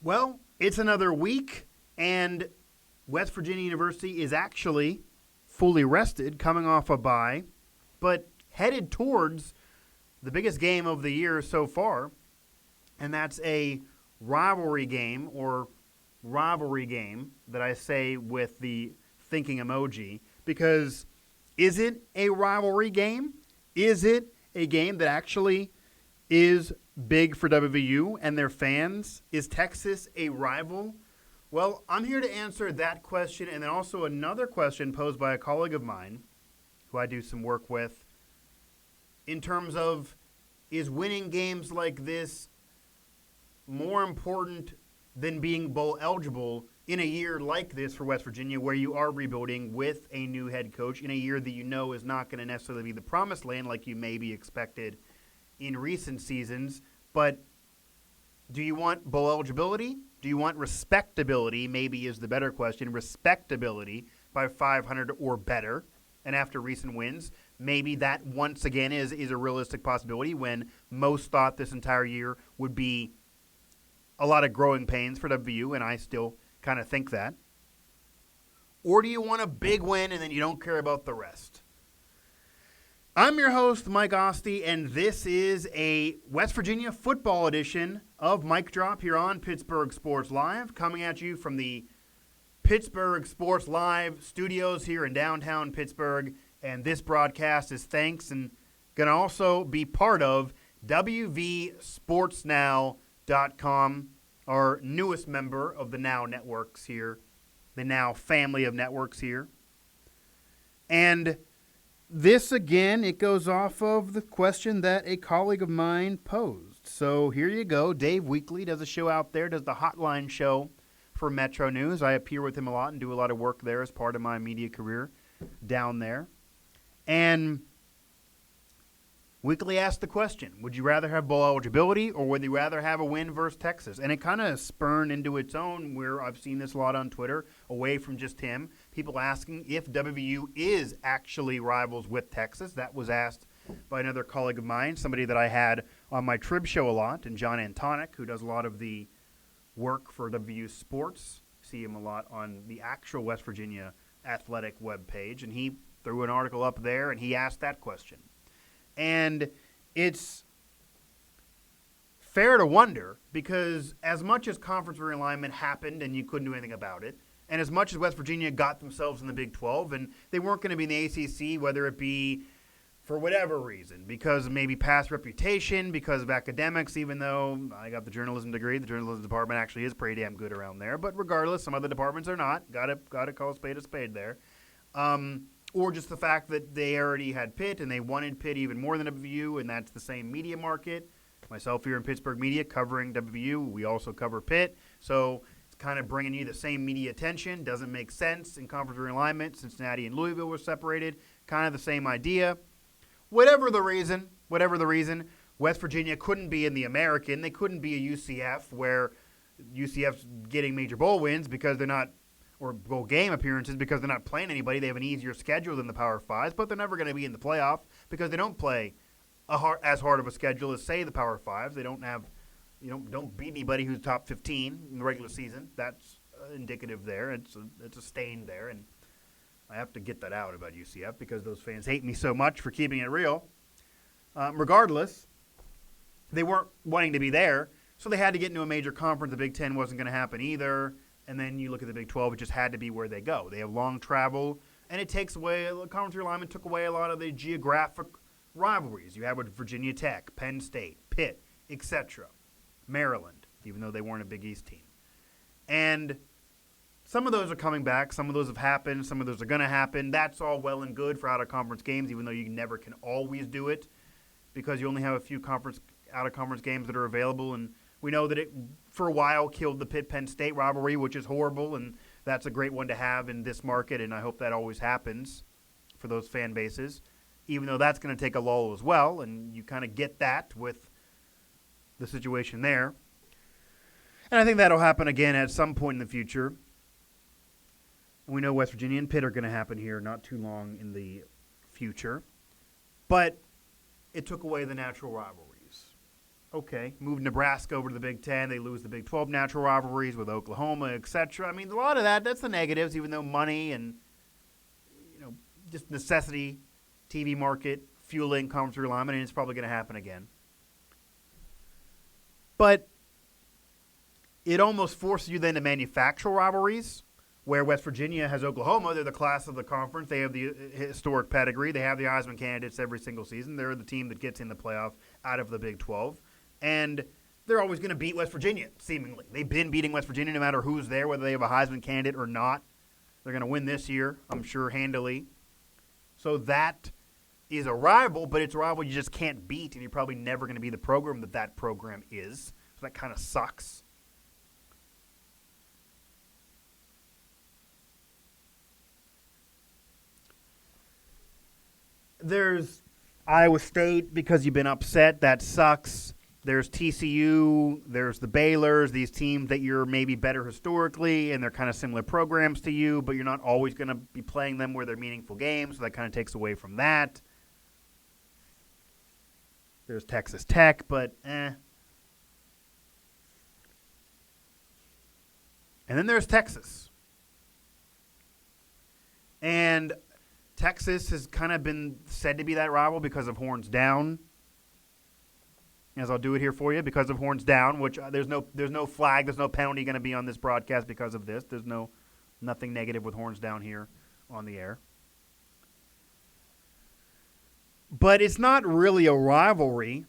Well, it's another week, and West Virginia University is actually fully rested, coming off a bye, but headed towards the biggest game of the year so far, and that's a rivalry game that I say with the thinking emoji, because is it a rivalry game? Is it a game that actually is big for WVU and their fans? Is Texas a rival? Well, I'm here to answer that question, and then also another question posed by a colleague of mine who I do some work with in terms of, is winning games like this more important than being bowl eligible in a year like this for West Virginia, where you are rebuilding with a new head coach in a year that you know is not going to necessarily be the promised land like you maybe expected in recent seasons? But do you want bowl eligibility? Do you want respectability? Maybe is the better question. Respectability by 500 or better. And after recent wins, maybe that once again is a realistic possibility, when most thought this entire year would be a lot of growing pains for WVU, and I still kind of think that. Or do you want a big win and then you don't care about the rest? I'm your host, Mike Asti, and this is a West Virginia football edition of Mic Drop here on Pittsburgh Sports Live, coming at you from the Pittsburgh Sports Live studios here in downtown Pittsburgh. And this broadcast is thanks and going to also be part of WVSportsNow.com, our newest member of the Now networks here, the Now family of networks here. And this, again, it goes off of the question that a colleague of mine posed. So here you go. Dave Weekly does a show out there, does the Hotline show for Metro News. I appear with him a lot and do a lot of work there as part of my media career down there. And Weekly asked the question, would you rather have bowl eligibility or would you rather have a win versus Texas? And it kind of spurned into its own, where I've seen this a lot on Twitter, away from just him, people asking if WVU is actually rivals with Texas. That was asked by another colleague of mine, somebody that I had on my Trib show a lot, and John Antonic, who does a lot of the work for WVU Sports. See him a lot on the actual West Virginia athletic webpage, and he threw an article up there, and he asked that question. And it's fair to wonder, because as much as conference realignment happened and you couldn't do anything about it, and as much as West Virginia got themselves in the Big 12 and they weren't going to be in the ACC, whether it be for whatever reason, because of maybe past reputation, because of academics, even though I got the journalism degree, the journalism department actually is pretty damn good around there. But regardless, some other departments are not. Got to call a spade there. Or just the fact that they already had Pitt and they wanted Pitt even more than WVU, and that's the same media market. Myself here in Pittsburgh media covering WVU, we also cover Pitt. So it's kind of bringing you the same media attention. Doesn't make sense in conference realignment. Cincinnati and Louisville were separated. Kind of the same idea. Whatever the reason, West Virginia couldn't be in the American. They couldn't be a UCF, where UCF's getting major bowl wins because they're not, or bowl game appearances because they're not playing anybody. They have an easier schedule than the Power Fives, but they're never going to be in the playoff because they don't play as hard of a schedule as, say, the Power Fives. They don't have, don't beat anybody who's top 15 in the regular season. That's indicative there. It's a stain there, and I have to get that out about UCF because those fans hate me so much for keeping it real. Regardless, they weren't wanting to be there, so they had to get into a major conference. The Big Ten wasn't going to happen either. And then you look at the Big 12, it just had to be where they go. They have long travel, and it takes away, conference realignment took away a lot of the geographic rivalries you had with Virginia Tech, Penn State, Pitt, etc., Maryland, even though they weren't a Big East team. And some of those are coming back. Some of those have happened. Some of those are going to happen. That's all well and good for out-of-conference games, even though you never can always do it because you only have a few out-of-conference games that are available. And we know that it, for a while, killed the Pitt-Penn State rivalry, which is horrible, and that's a great one to have in this market, and I hope that always happens for those fan bases, even though that's going to take a lull as well, and you kind of get that with the situation there. And I think that'll happen again at some point in the future. We know West Virginia and Pitt are going to happen here not too long in the future. But it took away the natural rivalries. Okay, move Nebraska over to the Big Ten. They lose the Big 12 natural rivalries with Oklahoma, etc. I mean, a lot of that's the negatives, even though money and, just necessity, TV market, fueling conference realignment, and it's probably going to happen again. But it almost forces you then to manufacture rivalries, where West Virginia has Oklahoma. They're the class of the conference. They have the historic pedigree. They have the Heisman candidates every single season. They're the team that gets in the playoff out of the Big 12. And they're always going to beat West Virginia, seemingly. They've been beating West Virginia no matter who's there, whether they have a Heisman candidate or not. They're going to win this year, I'm sure, handily. So that is a rival, but it's a rival you just can't beat, and you're probably never going to be the program that program is. So that kind of sucks. There's Iowa State because you've been upset. That sucks. There's TCU. There's the Baylors, these teams that you're maybe better historically, and they're kind of similar programs to you, but you're not always going to be playing them where they're meaningful games, so that kind of takes away from that. There's Texas Tech, but And then there's Texas. And Texas has kind of been said to be that rival because of Horns Down. As I'll do it here for you, because of Horns Down, which there's no flag, there's no penalty going to be on this broadcast because of this. There's nothing negative with Horns Down here on the air. But it's not really a rivalry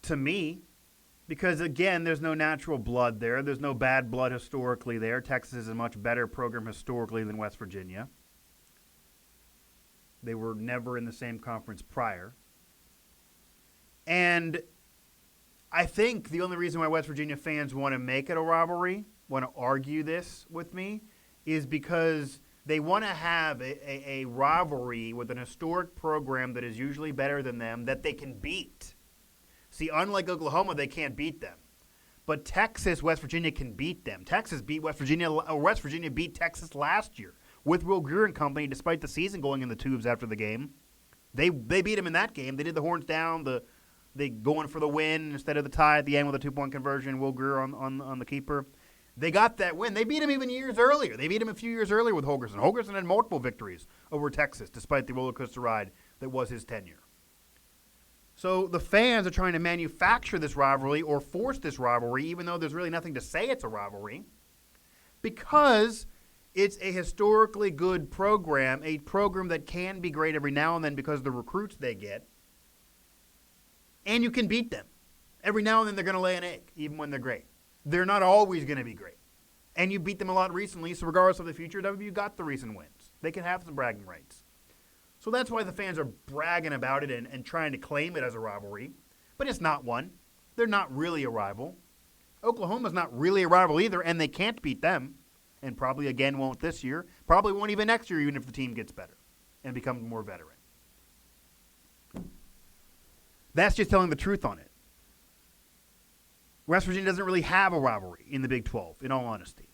to me because, again, there's no natural blood there. There's no bad blood historically there. Texas is a much better program historically than West Virginia. They were never in the same conference prior. And I think the only reason why West Virginia fans want to make it a rivalry, want to argue this with me, is because they want to have a rivalry with an historic program that is usually better than them that they can beat. See, unlike Oklahoma, they can't beat them. But Texas, West Virginia can beat them. Texas beat West Virginia, or West Virginia beat Texas last year with Will Greer and company, despite the season going in the tubes after the game. They beat them in that game. They did the horns down, they going for the win instead of the tie at the end with a 2-point conversion, Will Greer on the keeper. They got that win. They beat him even years earlier. They beat him a few years earlier with Holgorsen. Holgorsen had multiple victories over Texas, despite the roller coaster ride that was his tenure. So the fans are trying to manufacture this rivalry or force this rivalry, even though there's really nothing to say it's a rivalry, because it's a historically good program, a program that can be great every now and then because of the recruits they get, and you can beat them. Every now and then they're going to lay an egg, even when they're great. They're not always going to be great. And you beat them a lot recently, so regardless of the future, WVU got the recent wins. They can have some bragging rights. So that's why the fans are bragging about it and trying to claim it as a rivalry. But it's not one. They're not really a rival. Oklahoma's not really a rival either, and they can't beat them. And probably again won't this year. Probably won't even next year, even if the team gets better and becomes more veteran. That's just telling the truth on it. West Virginia doesn't really have a rivalry in the Big 12, in all honesty.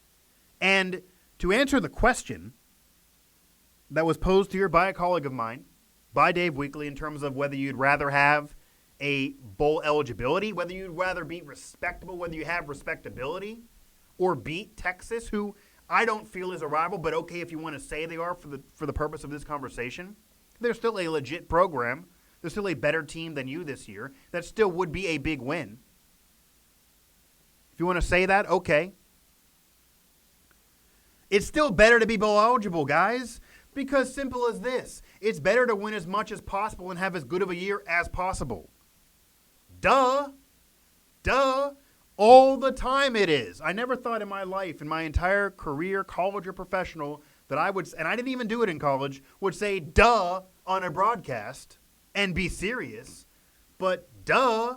And to answer the question that was posed here by a colleague of mine, by Dave Weekly, in terms of whether you'd rather have a bowl eligibility, whether you'd rather be respectable, whether you have respectability, or beat Texas, who I don't feel is a rival, but okay if you want to say they are for the purpose of this conversation. They're still a legit program. They're still a better team than you this year. That still would be a big win. If you want to say that, okay. It's still better to be bowl eligible, guys, because simple as this. It's better to win as much as possible and have as good of a year as possible. Duh. All the time it is. I never thought in my life, in my entire career, college or professional, that I would, and I didn't even do it in college, would say duh on a broadcast and be serious. But duh.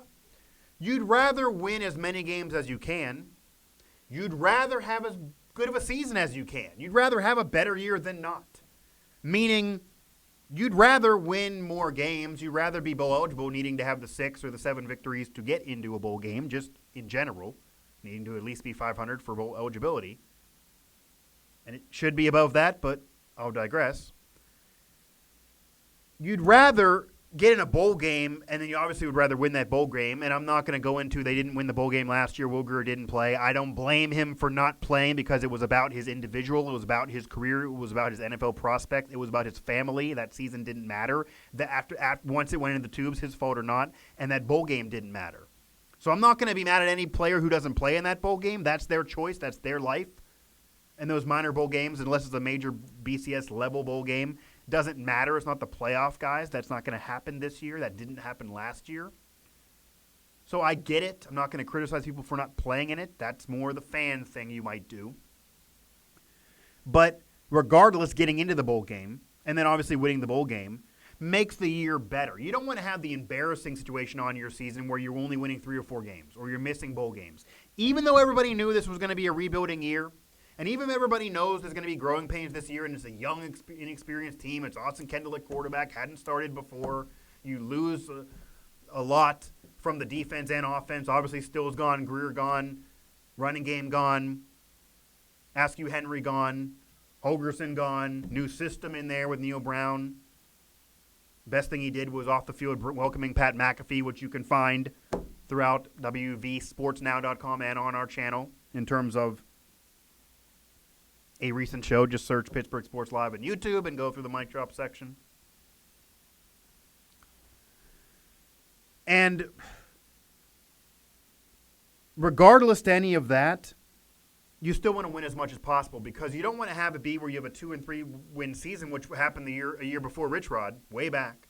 You'd rather win as many games as you can. You'd rather have as good of a season as you can. You'd rather have a better year than not. Meaning, you'd rather win more games. You'd rather be bowl eligible, needing to have the 6 or the 7 victories to get into a bowl game, just in general, needing to at least be 500 for bowl eligibility. And it should be above that, but I'll digress. You'd rather get in a bowl game, and then you obviously would rather win that bowl game. And I'm not going to go into they didn't win the bowl game last year. Will Grier didn't play. I don't blame him for not playing because it was about his individual. It was about his career. It was about his NFL prospect. It was about his family. That season didn't matter. Once it went into the tubes, his fault or not, and that bowl game didn't matter. So I'm not going to be mad at any player who doesn't play in that bowl game. That's their choice. That's their life. And those minor bowl games, unless it's a major BCS level bowl game, doesn't matter. It's not the playoff guys. That's not going to happen this year. That didn't happen last year. So I get it. I'm not going to criticize people for not playing in it. That's more the fan thing you might do. But regardless, getting into the bowl game and then obviously winning the bowl game makes the year better. You don't want to have the embarrassing situation on your season where you're only winning 3 or 4 games or you're missing bowl games. Even though everybody knew this was going to be a rebuilding year, and even if everybody knows there's going to be growing pains this year and it's a young, inexperienced team, it's Austin Kendall at quarterback, hadn't started before, you lose a lot from the defense and offense. Obviously, Still's gone, Grier gone, running game gone, Askew Henry gone, Holgerson gone, new system in there with Neil Brown. Best thing he did was off the field welcoming Pat McAfee, which you can find throughout WVSportsNow.com and on our channel in terms of a recent show. Just search Pittsburgh Sports Live on YouTube and go through the mic drop section. And regardless to any of that, you still want to win as much as possible because you don't want to have it be where you have a 2-3 win season, which happened a year before Rich Rod, way back.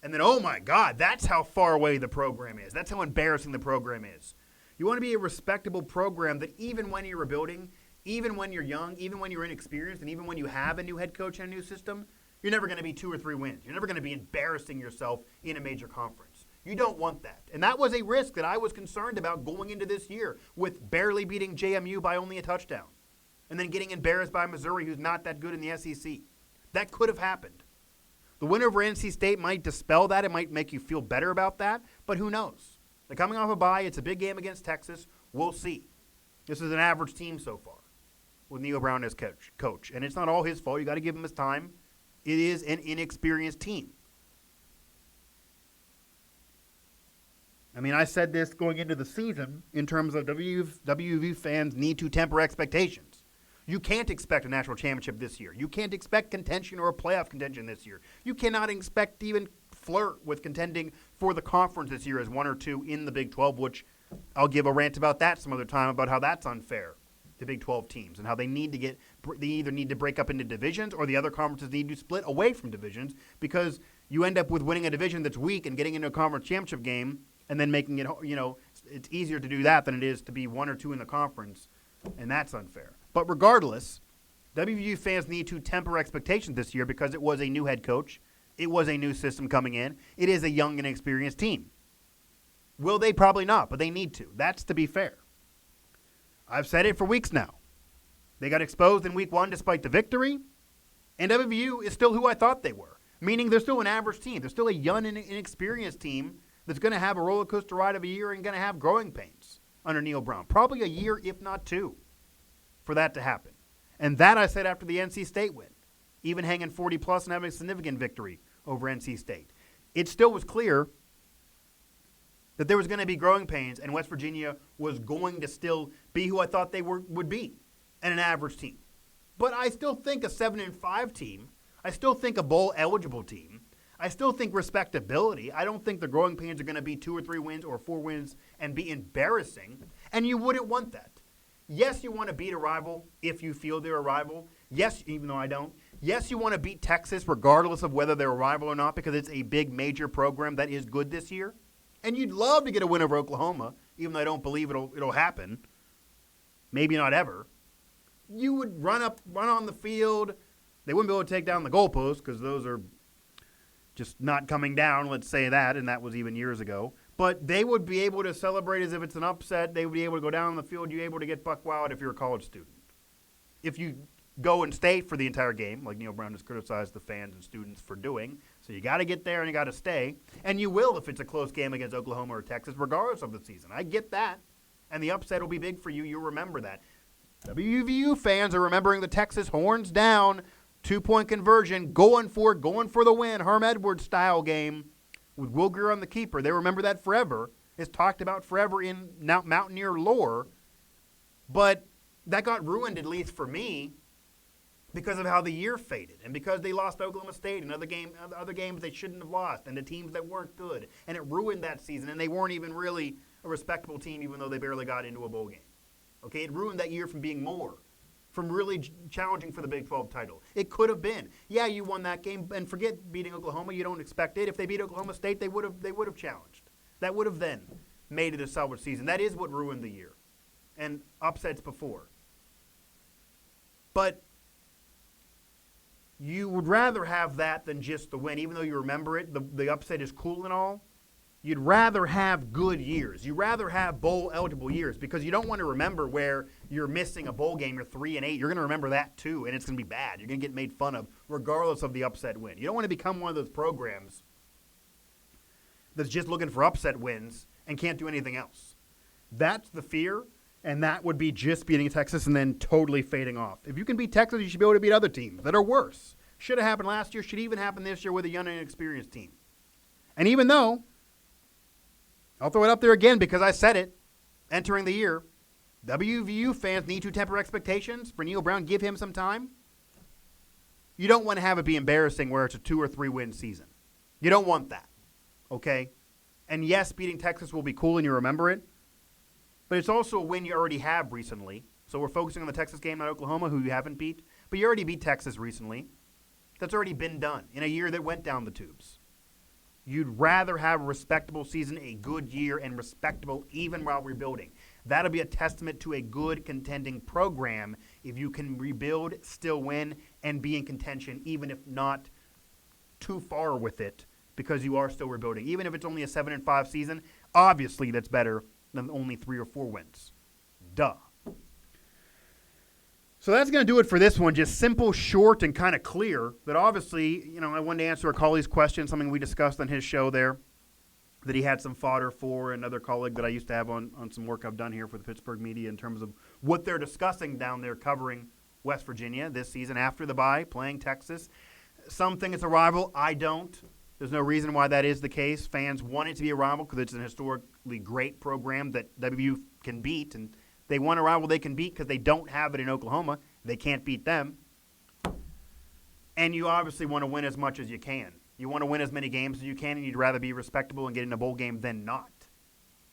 And then, oh my God, that's how far away the program is. That's how embarrassing the program is. You want to be a respectable program that even when you're rebuilding, even when you're young, even when you're inexperienced, and even when you have a new head coach and a new system, you're never going to be 2 or 3 wins. You're never going to be embarrassing yourself in a major conference. You don't want that. And that was a risk that I was concerned about going into this year with barely beating JMU by only a touchdown and then getting embarrassed by Missouri, who's not that good in the SEC. That could have happened. The win over NC State might dispel that. It might make you feel better about that, but who knows? They're coming off a bye. It's a big game against Texas. We'll see. This is an average team so far with Neil Brown as coach. And it's not all his fault. You got to give him his time. It is an inexperienced team. I mean, I said this going into the season in terms of WVU fans need to temper expectations. You can't expect a national championship this year. You can't expect contention or a playoff contention this year. You cannot expect to even flirt with contending for the conference this year as 1 or 2 in the Big 12, which I'll give a rant about that some other time about how that's unfair to Big 12 teams and how they either need to break up into divisions or the other conferences need to split away from divisions because you end up with winning a division that's weak and getting into a conference championship game and then making it, it's easier to do that than it is to be 1 or 2 in the conference, and that's unfair. But regardless, WVU fans need to temper expectations this year because it was a new head coach. It was a new system coming in. It is a young and experienced team. Will they? Probably not, but they need to. That's to be fair. I've said it for weeks now. They got exposed in week 1 despite the victory, and WVU is still who I thought they were, meaning they're still an average team. They're still a young and inexperienced team that's going to have a roller coaster ride of a year and going to have growing pains under Neil Brown. Probably a year, if not 2, for that to happen. And that I said after the NC State win, even hanging 40-plus and having a significant victory over NC State. It still was clear that there was going to be growing pains and West Virginia was going to still be who I thought they would be, and an average team. But I still think a 7-5 team, I still think a bowl-eligible team, I still think respectability. I don't think the growing pains are going to be 2 or 3 wins or 4 wins and be embarrassing, and you wouldn't want that. Yes, you want to beat a rival if you feel they're a rival. Yes, even though I don't. Yes, you want to beat Texas regardless of whether they're a rival or not because it's a big major program that is good this year. And you'd love to get a win over Oklahoma, even though I don't believe it'll happen. Maybe not ever. You would run on the field. They wouldn't be able to take down the goalposts because those are just not coming down, let's say that, and that was even years ago. But they would be able to celebrate as if it's an upset. They would be able to go down on the field. You're able to get buck wild if you're a college student. If you go and stay for the entire game, like Neil Brown has criticized the fans and students for doing, so you got to get there and you got to stay. And you will if it's a close game against Oklahoma or Texas, regardless of the season. I get that. And the upset will be big for you. You'll remember that. WVU fans are remembering the Texas horns down, 2-point conversion, going for the win, Herm Edwards style game with Will Greer on the keeper. They remember that forever. It's talked about forever in Mountaineer lore. But that got ruined, at least for me, because of how the year faded and because they lost Oklahoma State and other games they shouldn't have lost and the teams that weren't good. And it ruined that season, and they weren't even really a respectable team even though they barely got into a bowl game. Okay, it ruined that year from being more, from really challenging for the Big 12 title. It could have been. Yeah, you won that game, and forget beating Oklahoma. You don't expect it. If they beat Oklahoma State, they would have challenged. That would have then made it a salvage season. That is what ruined the year, and upsets before. But you would rather have that than just the win, even though you remember it. The upset is cool and all. You'd rather have good years. You'd rather have bowl-eligible years because you don't want to remember where you're missing a bowl game, you're 3-8. You're going to remember that too, and it's going to be bad. You're going to get made fun of regardless of the upset win. You don't want to become one of those programs that's just looking for upset wins and can't do anything else. That's the fear, and that would be just beating Texas and then totally fading off. If you can beat Texas, you should be able to beat other teams that are worse. Should have happened last year, should even happen this year with a young and inexperienced team. And even though, I'll throw it up there again because I said it, entering the year, WVU fans need to temper expectations for Neil Brown. Give him some time. You don't want to have it be embarrassing where it's a 2 or 3 win season. You don't want that, okay? And yes, beating Texas will be cool and you remember it, but it's also a win you already have recently. So we're focusing on the Texas game, not Oklahoma, who you haven't beat. But you already beat Texas recently. That's already been done in a year that went down the tubes. You'd rather have a respectable season, a good year, and respectable even while rebuilding. That'll be a testament to a good contending program if you can rebuild, still win, and be in contention, even if not too far with it, because you are still rebuilding. Even if it's only a 7-5 season, obviously that's better than only 3 or 4 wins. Duh. So that's going to do it for this one. Just simple, short, and kind of clear. That obviously, I wanted to answer a colleague's question, something we discussed on his show there, that he had some fodder for another colleague that I used to have on some work I've done here for the Pittsburgh media in terms of what they're discussing down there covering West Virginia this season after the bye, playing Texas. Some think it's a rival. I don't. There's no reason why that is the case. Fans want it to be a rival because it's an historically great program that WVU can beat, and they want a rival they can beat because they don't have it in Oklahoma. They can't beat them. And you obviously want to win as much as you can. You want to win as many games as you can, and you'd rather be respectable and get in a bowl game than not.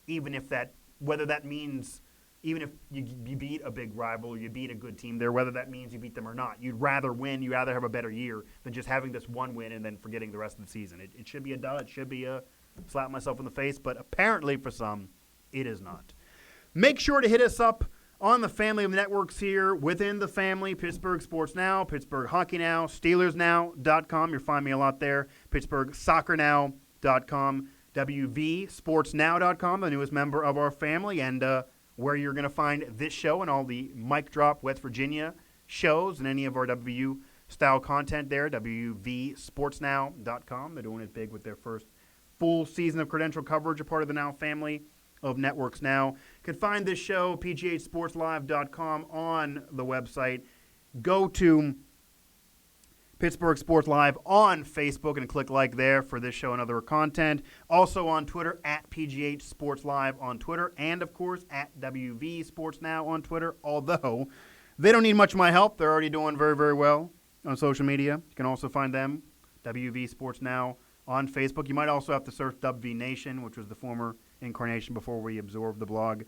Even if whether that means, even if you beat a big rival, you beat a good team there, whether that means you beat them or not. You'd rather win, you'd rather have a better year than just having this one win and then forgetting the rest of the season. It should be a duh. It should be a slap myself in the face, but apparently for some, it is not. Make sure to hit us up on the family of networks here within the family. Pittsburgh Sports Now, Pittsburgh Hockey Now, SteelersNow.com. You'll find me a lot there. PittsburghSoccerNow.com, WVSportsNow.com, the newest member of our family, and where you're going to find this show and all the Mic Drop West Virginia shows and any of our WVU-style content there, WVSportsNow.com. They're doing it big with their first full season of credential coverage, a part of the Now family of networks now. You can find this show, pghsportslive.com, on the website. Go to Pittsburgh Sports Live on Facebook and click like there for this show and other content. Also on Twitter, at PGH Sports Live on Twitter, and of course at WV Sports Now on Twitter, although they don't need much of my help. They're already doing very, very well on social media. You can also find them, WV Sports Now, on Facebook. You might also have to search WV Nation, which was the former incarnation before we absorbed the blog. You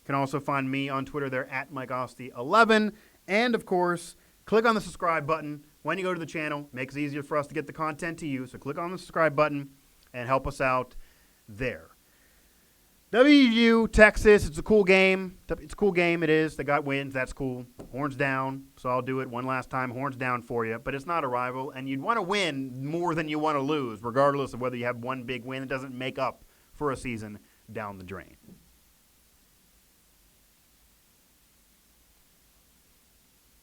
can also find me on Twitter there at MikeAsti11. And, of course, click on the subscribe button when you go to the channel. Makes it easier for us to get the content to you. So click on the subscribe button and help us out there. WVU, Texas, it's a cool game. It's a cool game, it is. They got wins, that's cool. Horns down, so I'll do it one last time. Horns down for you, but it's not a rival. And you'd want to win more than you want to lose, regardless of whether you have one big win. It doesn't make up for a season down the drain.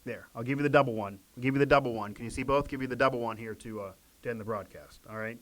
There, I'll give you the double one. I'll give you the double one. Can you see both? Give you the double one here to end the broadcast, all right?